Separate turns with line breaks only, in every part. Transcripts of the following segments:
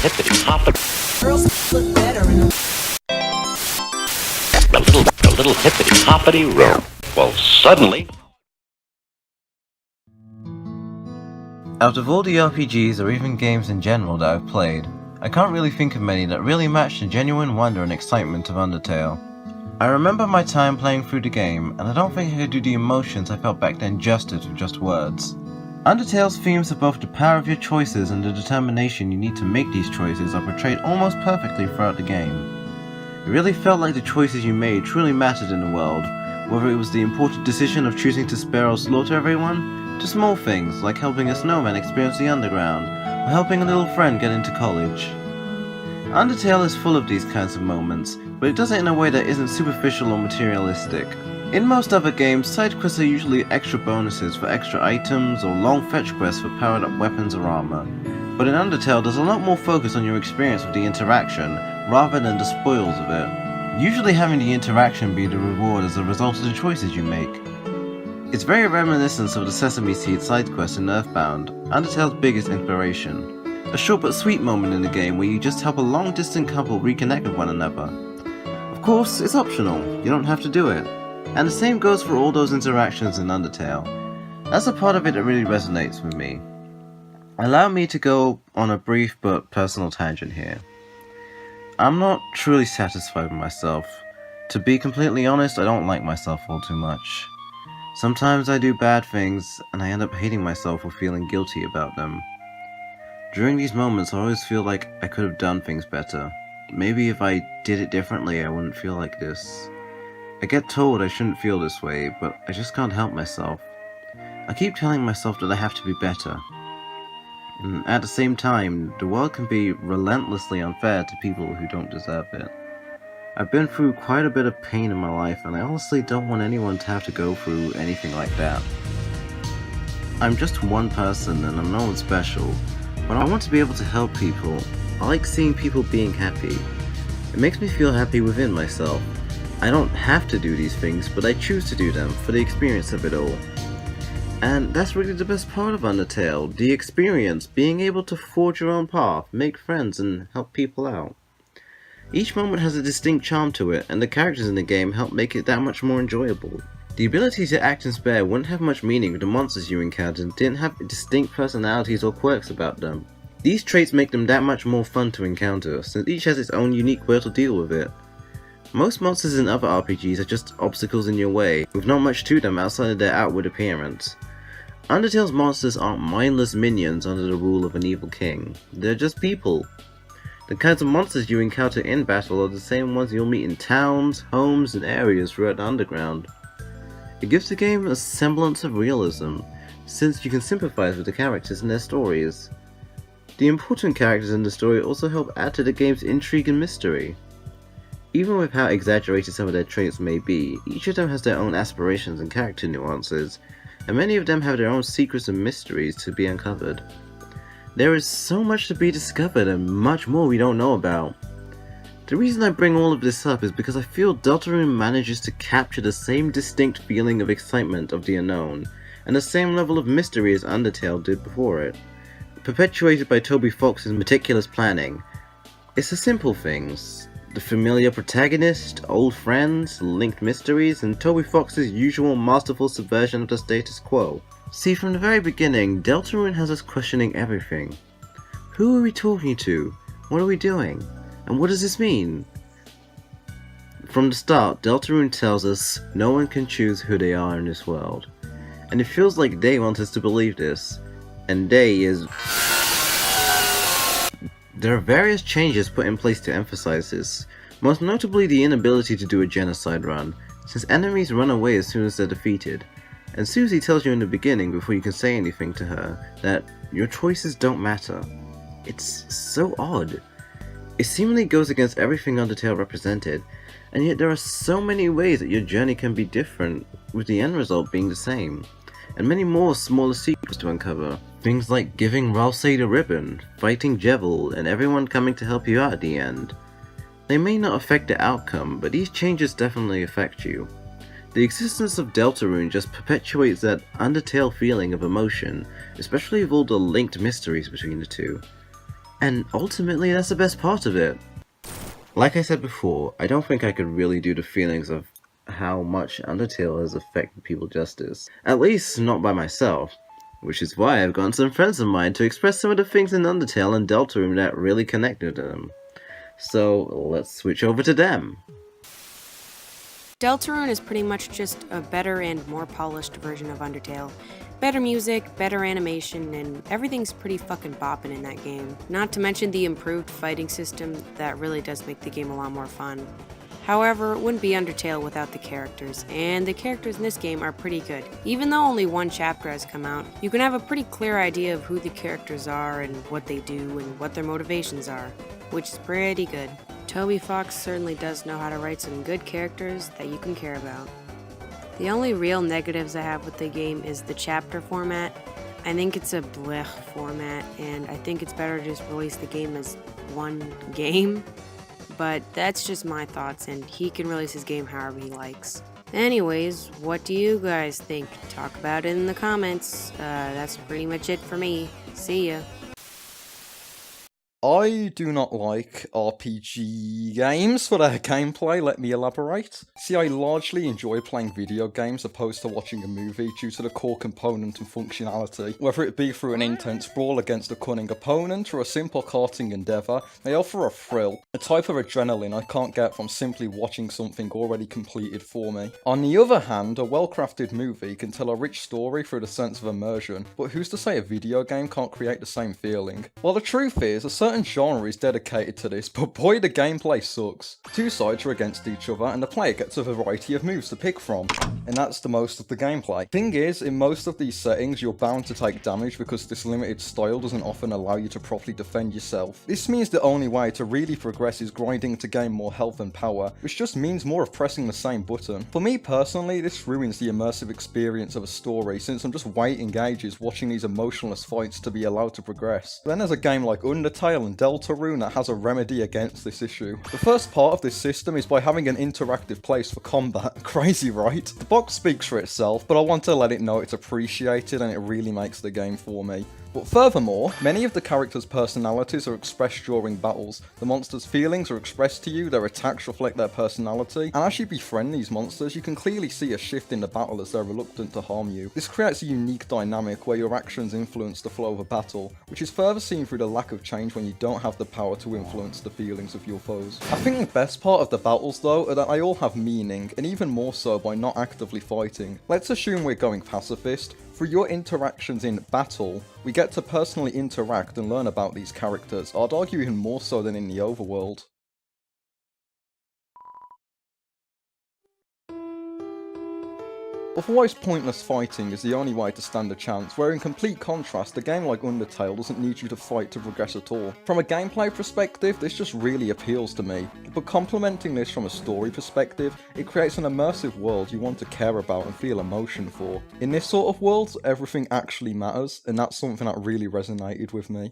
hippity hoppity.
Girls look better in a
little hippity hoppity row. Well, suddenly.
Out of all the RPGs or even games in general that I've played, I can't really think of many that really match the genuine wonder and excitement of Undertale. I remember my time playing through the game, and I don't think I could do the emotions I felt back then justice with just words. Undertale's themes of both the power of your choices and the determination you need to make these choices are portrayed almost perfectly throughout the game. It really felt like the choices you made truly mattered in the world, whether it was the important decision of choosing to spare or slaughter everyone, to small things like helping a snowman experience the underground, or helping a little friend get into college. Undertale is full of these kinds of moments, but it does it in a way that isn't superficial or materialistic. In most other games, side quests are usually extra bonuses for extra items or long fetch quests for powered up weapons or armor. But in Undertale, there's a lot more focus on your experience with the interaction, rather than the spoils of it. Usually having the interaction be the reward as a result of the choices you make. It's very reminiscent of the Sesame Seed side quest in Earthbound, Undertale's biggest inspiration. A short but sweet moment in the game where you just help a long distant couple reconnect with one another. Of course, it's optional, you don't have to do it. And the same goes for all those interactions in Undertale. That's a part of it that really resonates with me. Allow me to go on a brief but personal tangent here. I'm not truly satisfied with myself. To be completely honest, I don't like myself all too much. Sometimes I do bad things, and I end up hating myself or feeling guilty about them. During these moments, I always feel like I could have done things better. Maybe if I did it differently, I wouldn't feel like this. I get told I shouldn't feel this way, but I just can't help myself. I keep telling myself that I have to be better. And at the same time, the world can be relentlessly unfair to people who don't deserve it. I've been through quite a bit of pain in my life, and I honestly don't want anyone to have to go through anything like that. I'm just one person, and I'm no one special, but I want to be able to help people. I like seeing people being happy. It makes me feel happy within myself. I don't have to do these things, but I choose to do them for the experience of it all. And that's really the best part of Undertale, the experience, being able to forge your own path, make friends, and help people out. Each moment has a distinct charm to it, and the characters in the game help make it that much more enjoyable. The ability to act and spare wouldn't have much meaning if the monsters you encountered didn't have distinct personalities or quirks about them. These traits make them that much more fun to encounter, since each has its own unique way to deal with it. Most monsters in other RPGs are just obstacles in your way, with not much to them outside of their outward appearance. Undertale's monsters aren't mindless minions under the rule of an evil king, they're just people. The kinds of monsters you encounter in battle are the same ones you'll meet in towns, homes, and areas throughout the underground. It gives the game a semblance of realism, since you can sympathize with the characters and their stories. The important characters in the story also help add to the game's intrigue and mystery. Even with how exaggerated some of their traits may be, each of them has their own aspirations and character nuances, and many of them have their own secrets and mysteries to be uncovered. There is so much to be discovered and much more we don't know about. The reason I bring all of this up is because I feel Deltarune manages to capture the same distinct feeling of excitement of the unknown, and the same level of mystery as Undertale did before it, perpetuated by Toby Fox's meticulous planning. It's the simple things. The familiar protagonist, old friends, linked mysteries, and Toby Fox's usual masterful subversion of the status quo. See, from the very beginning, Deltarune has us questioning everything. Who are we talking to? What are we doing? And what does this mean? From the start, Deltarune tells us no one can choose who they are in this world. And it feels like they want us to believe this. And they is... There are various changes put in place to emphasize this, most notably the inability to do a genocide run, since enemies run away as soon as they're defeated, and Susie tells you in the beginning before you can say anything to her that your choices don't matter. It's so odd. It seemingly goes against everything Undertale represented, and yet there are so many ways that your journey can be different, with the end result being the same, and many more smaller secrets to uncover. Things like giving Ralsei the ribbon, fighting Jevil, and everyone coming to help you out at the end. They may not affect the outcome, but these changes definitely affect you. The existence of Deltarune just perpetuates that Undertale feeling of emotion, especially with all the linked mysteries between the two. And ultimately, that's the best part of it. Like I said before, I don't think I could really do the feelings of how much Undertale has affected people justice. At least, not by myself. Which is why I've gotten some friends of mine to express some of the things in Undertale and Deltarune that really connected to them. So, let's switch over to them.
Deltarune is pretty much just a better and more polished version of Undertale. Better music, better animation, and everything's pretty fucking boppin' in that game. Not to mention the improved fighting system that really does make the game a lot more fun. However, it wouldn't be Undertale without the characters, and the characters in this game are pretty good. Even though only one chapter has come out, you can have a pretty clear idea of who the characters are and what they do and what their motivations are, which is pretty good. Toby Fox certainly does know how to write some good characters that you can care about. The only real negatives I have with the game is the chapter format. I think it's a blech format, and I think it's better to just release the game as one game. But that's just my thoughts, and he can release his game however he likes. Anyways, what do you guys think? Talk about it in the comments. That's pretty much it for me. See ya.
I do not like RPG games for their gameplay, let me elaborate. See, I largely enjoy playing video games opposed to watching a movie due to the core component and functionality. Whether it be through an intense brawl against a cunning opponent or a simple karting endeavour, they offer a thrill, a type of adrenaline I can't get from simply watching something already completed for me. On the other hand, a well-crafted movie can tell a rich story through the sense of immersion, but who's to say a video game can't create the same feeling? Well, the truth is, a certain genre is dedicated to this, but boy, the gameplay sucks. Two sides are against each other, and the player gets a variety of moves to pick from, and that's the most of the gameplay. Thing is, in most of these settings, you're bound to take damage because this limited style doesn't often allow you to properly defend yourself. This means the only way to really progress is grinding to gain more health and power, which just means more of pressing the same button. For me personally, this ruins the immersive experience of a story, since I'm just waiting ages watching these emotionless fights to be allowed to progress. Then there's a game like Undertale and Deltarune that has a remedy against this issue. The first part of this system is by having an interactive place for combat. Crazy, right? The box speaks for itself, but I want to let it know it's appreciated and it really makes the game for me. But furthermore, many of the characters' personalities are expressed during battles. The monsters' feelings are expressed to you, their attacks reflect their personality, and as you befriend these monsters, you can clearly see a shift in the battle as they're reluctant to harm you. This creates a unique dynamic where your actions influence the flow of a battle, which is further seen through the lack of change when you don't have the power to influence the feelings of your foes. I think the best part of the battles though are that they all have meaning, and even more so by not actively fighting. Let's assume we're going pacifist. Through your interactions in battle, we get to personally interact and learn about these characters, I'd argue even more so than in the overworld. Otherwise, pointless fighting is the only way to stand a chance, where in complete contrast, a game like Undertale doesn't need you to fight to progress at all. From a gameplay perspective, this just really appeals to me, but complementing this from a story perspective, it creates an immersive world you want to care about and feel emotion for. In this sort of world, everything actually matters, and that's something that really resonated with me.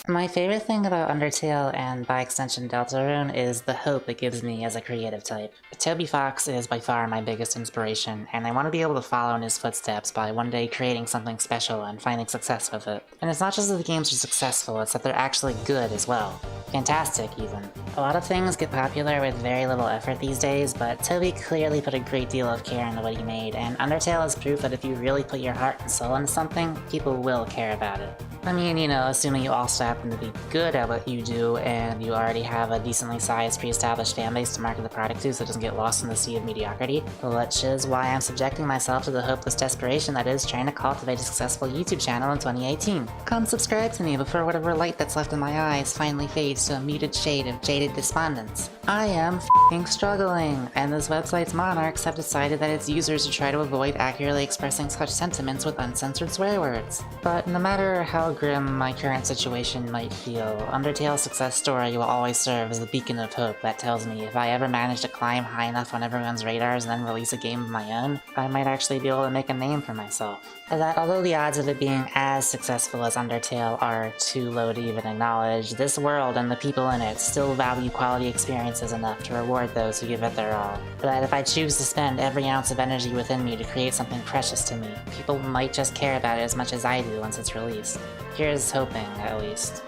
My favorite thing about Undertale, and by extension Deltarune, is the hope it gives me as a creative type. Toby Fox is by far my biggest inspiration, and I want to be able to follow in his footsteps by one day creating something special and finding success with it. And it's not just that the games are successful, it's that they're actually good as well. Fantastic, even. A lot of things get popular with very little effort these days, but Toby clearly put a great deal of care into what he made, and Undertale is proof that if you really put your heart and soul into something, people will care about it. I mean, you know, assuming you also happen to be good at what you do, and you already have a decently sized pre-established fanbase to market the product to so it doesn't get lost in the sea of mediocrity, which is why I'm subjecting myself to the hopeless desperation that is trying to cultivate a successful YouTube channel in 2018. Come subscribe to me before whatever light that's left in my eyes finally fades to a muted shade of jaded despondence. I am f***ing struggling, and this website's monarchs have decided that its users should try to avoid accurately expressing such sentiments with uncensored swear words. But no matter how grim my current situation might feel, Undertale's success story will always serve as the beacon of hope that tells me if I ever manage to climb high enough on everyone's radars and then release a game of my own, I might actually be able to make a name for myself. That although the odds of it being as successful as Undertale are too low to even acknowledge, this world and the people in it still value quality experiences enough to reward those who give it their all. That if I choose to spend every ounce of energy within me to create something precious to me, people might just care about it as much as I do once it's released. Here's hoping, at least.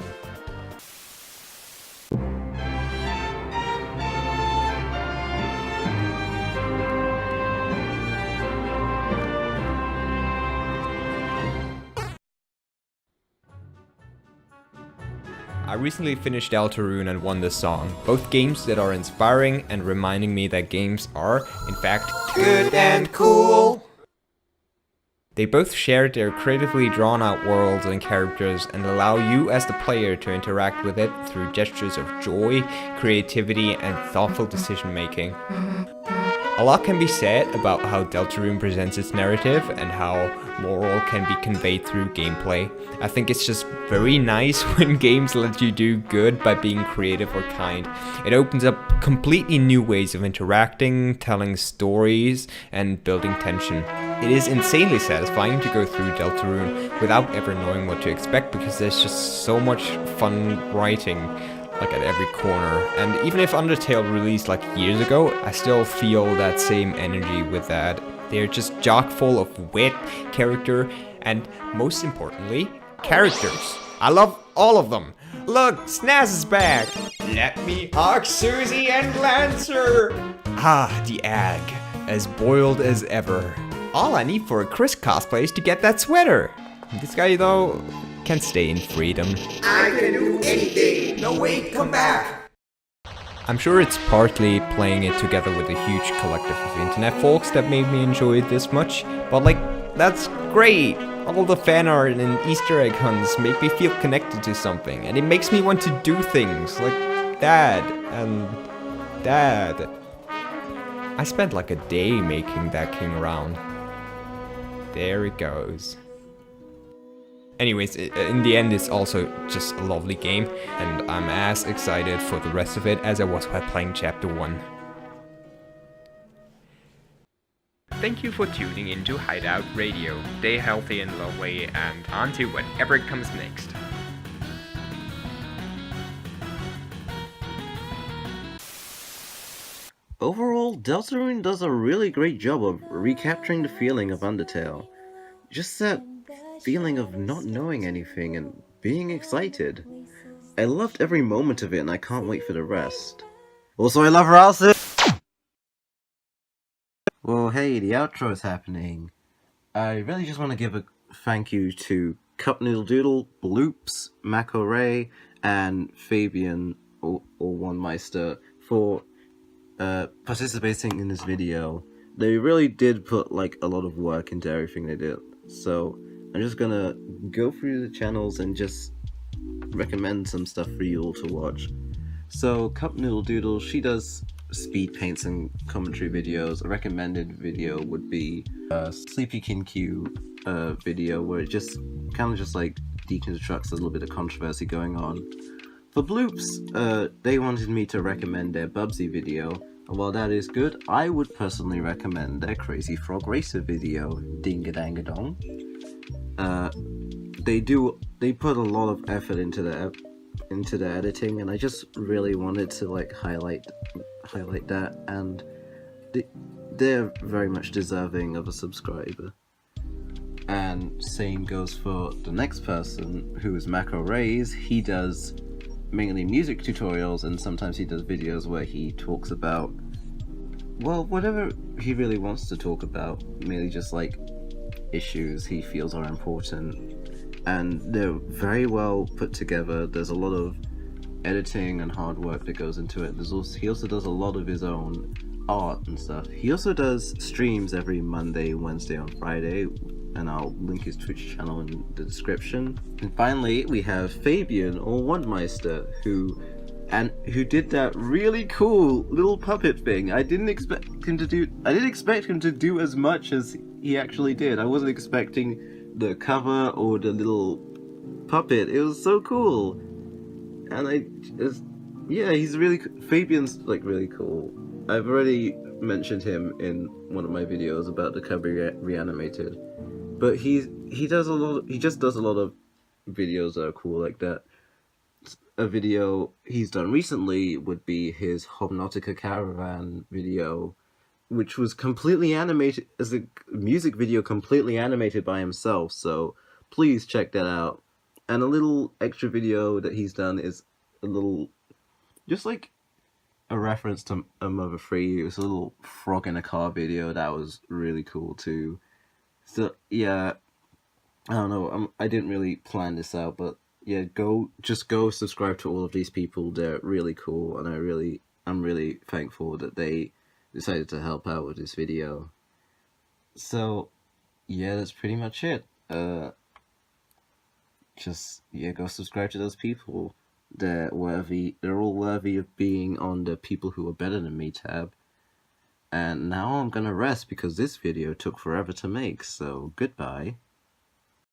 I recently finished Deltarune and Won this song, both games that are inspiring and reminding me that games are, in fact, good and cool. They both share their creatively drawn out worlds and characters and allow you as the player to interact with it through gestures of joy, creativity, and thoughtful decision making. A lot can be said about how Deltarune presents its narrative and how moral can be conveyed through gameplay. I think it's just very nice when games let you do good by being creative or kind. It opens up completely new ways of interacting, telling stories, and building tension. It is insanely satisfying to go through Deltarune without ever knowing what to expect because there's just so much fun writing like at every corner. And even if Undertale released like years ago, I still feel that same energy with that. They're just chock full of wit, character, and most importantly, characters. I love all of them. Look, Snaz is back. Let me hug Susie and Lancer. Ah, the ag, as boiled as ever. All I need for a Chris cosplay is to get that sweater. This guy though can stay in freedom.
I can do anything. No wait, come back.
I'm sure it's partly playing it together with a huge collective of internet folks that made me enjoy it this much, but like, that's great! All the fan art and Easter egg hunts make me feel connected to something, and it makes me want to do things, like Dad, and Dad. I spent like a day making that king round. There it goes. Anyways, in the end, it's also just a lovely game, and I'm as excited for the rest of it as I was while playing Chapter 1. Thank you for tuning into Hideout Radio. Stay healthy and lovely, and on to whatever comes next.
Overall, Deltarune does a really great job of recapturing the feeling of Undertale. Just that feeling of not knowing anything and being excited. I loved every moment of it and I can't wait for the rest. Also, I love Ralston! Well, hey, the outro is happening. I really just want to give a thank you to Cupnoodledoodle, Bloops, Mako Ray, and Fabian, or Wandmeister, for participating in this video. They really did put like a lot of work into everything they did. So I'm just gonna go through the channels and just recommend some stuff for you all to watch. So Cupnoodledoodle, she does speed paints and commentary videos. A recommended video would be Sleepy Kinkyu video where it just kind of just like deconstructs a little bit of controversy going on. For Bloops, they wanted me to recommend their Bubsy video, and while that is good, I would personally recommend their Crazy Frog Racer video, Ding-a-dang-a-dong. They put a lot of effort into the editing, and I just really wanted to like highlight that, and they're very much deserving of a subscriber. And same goes for the next person, who is Mako Rays. He does mainly music tutorials, and sometimes he does videos where he talks about, well, whatever he really wants to talk about, mainly just like issues he feels are important, and they're very well put together. There's a lot of editing and hard work that goes into it. He also does a lot of his own art and stuff. He also does streams every Monday, Wednesday, and Friday, and I'll link his Twitch channel in the description. And finally, we have Fabian, or Wandmeister, who did that really cool little puppet thing. I didn't expect him to do as much as he actually did. I wasn't expecting the cover or the little puppet. It was so cool. And Fabian's like really cool. I've already mentioned him in one of my videos about the Cubby Reanimated, but he just does a lot of videos that are cool like that. A video he's done recently would be his Hobnautica Caravan video, which was completely animated as a music video, completely animated by himself. So please check that out. And a little extra video that he's done is a little, just like a reference to a Mother 3. It was a little frog in a car video that was really cool too. So yeah, I don't know, I didn't really plan this out, but yeah, just go subscribe to all of these people. They're really cool, and I'm really thankful that they decided to help out with this video. So yeah, that's pretty much it. Just yeah, go subscribe to those people. They're worthy. They're all worthy of being on the people who are better than me tab. And now I'm gonna rest because this video took forever to make. So goodbye.